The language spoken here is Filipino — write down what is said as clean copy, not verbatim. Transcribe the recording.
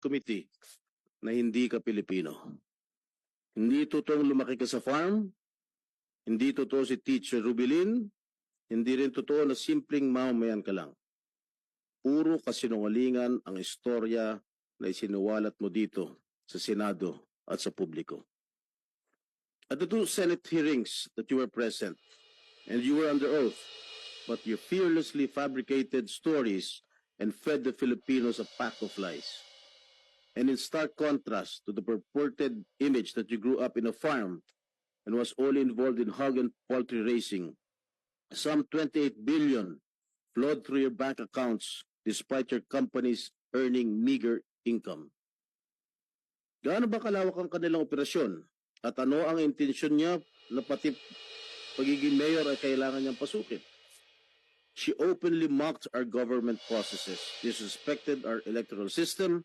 committee na hindi ka Pilipino. Hindi totoong lumaki ka sa farm, hindi totoo si Teacher Rubilin, hindi rin totoo na simpleng mamamayan ka lang. Puro kasinungalingan ang istorya na isinuwalat mo dito sa Senado at sa publiko. At the two Senate hearings that you were present, and you were under oath, but you fearlessly fabricated stories and fed the Filipinos a pack of lies. And in stark contrast to the purported image that you grew up in a farm and was only involved in hog and poultry raising, some 28 billion flowed through your bank accounts despite your companies earning meager income. Gaano ba kalawak ang kanilang operasyon? At ano ang intensyon niya na pati pagiging mayor ay kailangan niyang pasukin? She openly mocked our government processes, disrespected our electoral system,